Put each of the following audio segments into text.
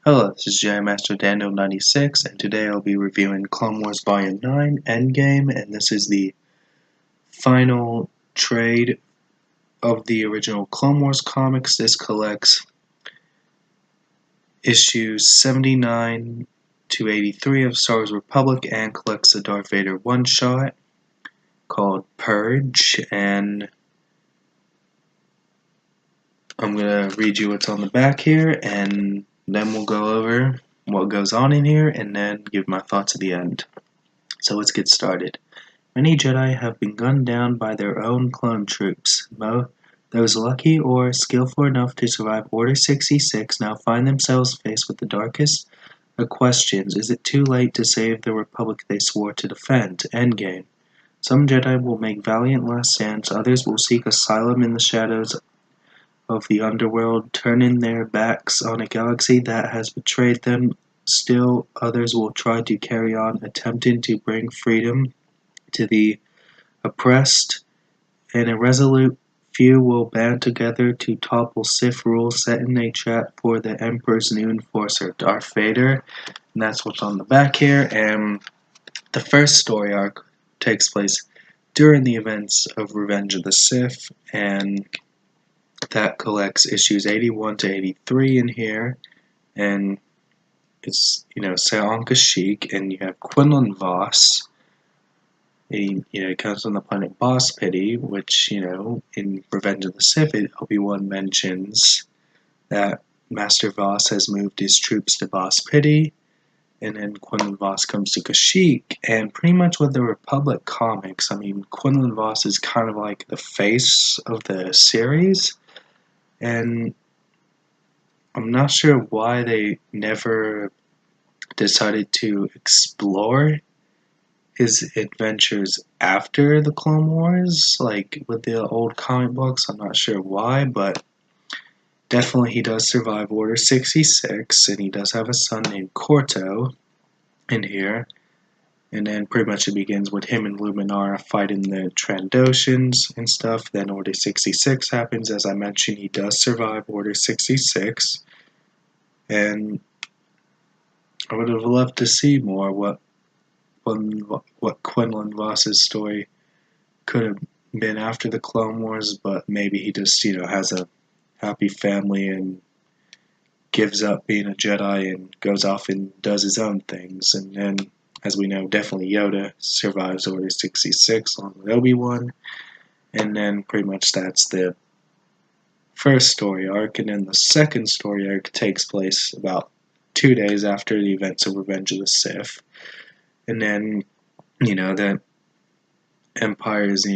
Hello, this is Jedi Master Daniel 96, and today I'll be reviewing Clone Wars Volume 9, Endgame, and this is the final trade of the original Clone Wars comics. This collects issues 79 to 83 of Star Wars Republic and collects the Darth Vader one-shot called Purge, and I'm going to read you what's on the back here, and then we'll go over what goes on in here, and then give my thoughts at the end. So let's get started. Many Jedi have been gunned down by their own clone troops. Those lucky or skillful enough to survive Order 66 now find themselves faced with the darkest of questions. Is it too late to save the Republic they swore to defend? Endgame. Some Jedi will make valiant last stands, others will seek asylum in the shadows of the underworld, turning their backs on a galaxy that has betrayed them. Still, others will try to carry on, attempting to bring freedom to the oppressed, and a resolute few will band together to topple Sith rule, setting a trap for the Emperor's new enforcer, Darth Vader. And that's what's on the back here. And the first story arc takes place during the events of Revenge of the Sith, and that collects issues 81 to 83 in here. And it's, set on Kashyyyk, and you have Quinlan Voss. He comes from the planet Boss Pity, which, in Revenge of the Sith, Obi-Wan mentions that Master Voss has moved his troops to Boss Pity, and then Quinlan Voss comes to Kashyyyk, and pretty much with the Republic comics, Quinlan Voss is kind of like the face of the series, and I'm not sure why they never decided to explore his adventures after the Clone Wars, like with the old comic books. I'm not sure why, but definitely he does survive Order 66, and he does have a son named Corto in here. And then pretty much it begins with him and Luminara fighting the Trandoshans and stuff. Then Order 66 happens. As I mentioned, he does survive Order 66. And I would have loved to see more what Quinlan Voss's story could have been after the Clone Wars, but maybe he just, has a happy family and gives up being a Jedi and goes off and does his own things. And then, as we know, definitely Yoda survives Order 66 along with Obi-Wan. And then pretty much that's the first story arc. And then the second story arc takes place about 2 days after the events of Revenge of the Sith. And then, the Empire is,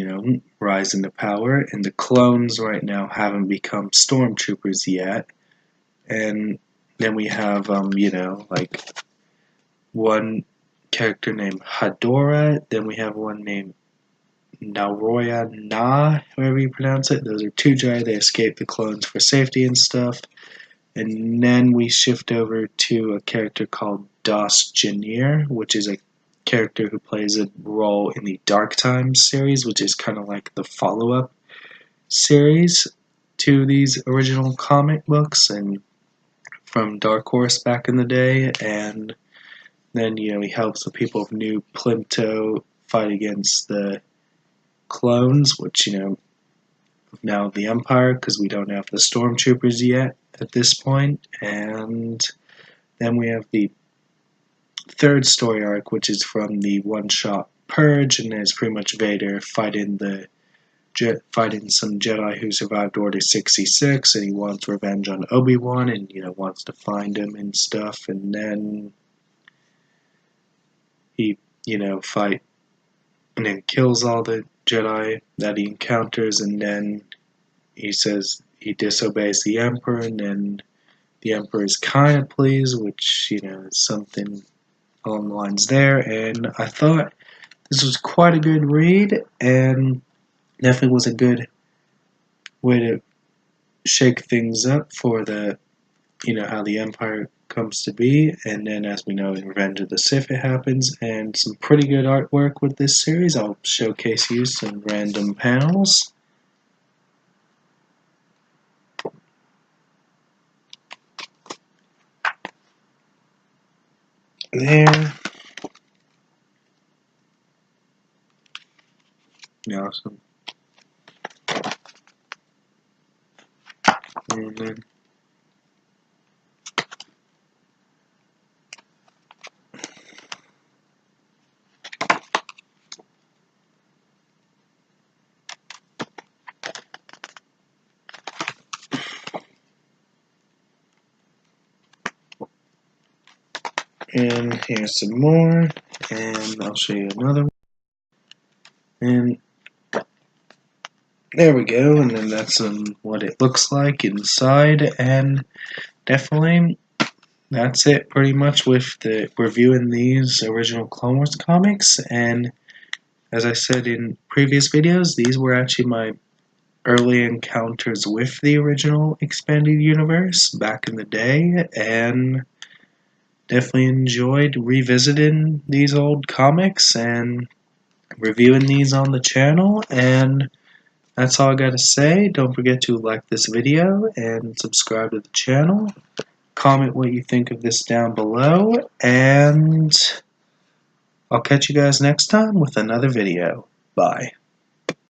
rising to power, and the clones right now haven't become stormtroopers yet. And then we have, one character named Hadora, then we have one named Naroya Na, however you pronounce it. Those are two Jedi. They escape the clones for safety and stuff. And then we shift over to a character called Dos Janir, which is a character who plays a role in the Dark Times series, which is kind of like the follow-up series to these original comic books and from Dark Horse back in the day. And then, he helps the people of New Plimto fight against the clones, which, now the Empire, because we don't have the Stormtroopers yet at this point. And then we have the third story arc, which is from the one-shot Purge, and it's pretty much Vader fighting some Jedi who survived Order 66, and he wants revenge on Obi-Wan, and wants to find him and stuff. And then he fight and then kills all the Jedi that he encounters, and then he says he disobeys the Emperor, and then the Emperor is kind of pleased, which is something along the lines there. And I thought this was quite a good read, and definitely was a good way to shake things up for the how the Empire comes to be. And then, as we know, in Revenge of the Sith it happens, and some pretty good artwork with this series. I'll showcase you some random panels. there. Awesome. And then and here's some more, and I'll show you another one. And there we go, and then that's what it looks like inside, and definitely that's it pretty much with the reviewing these original Clone Wars comics. And as I said in previous videos, these were actually my early encounters with the original expanded universe back in the day, and definitely enjoyed revisiting these old comics and reviewing these on the channel. And that's all I gotta say. Don't forget to like this video and subscribe to the channel. Comment what you think of this down below, and I'll catch you guys next time with another video. Bye.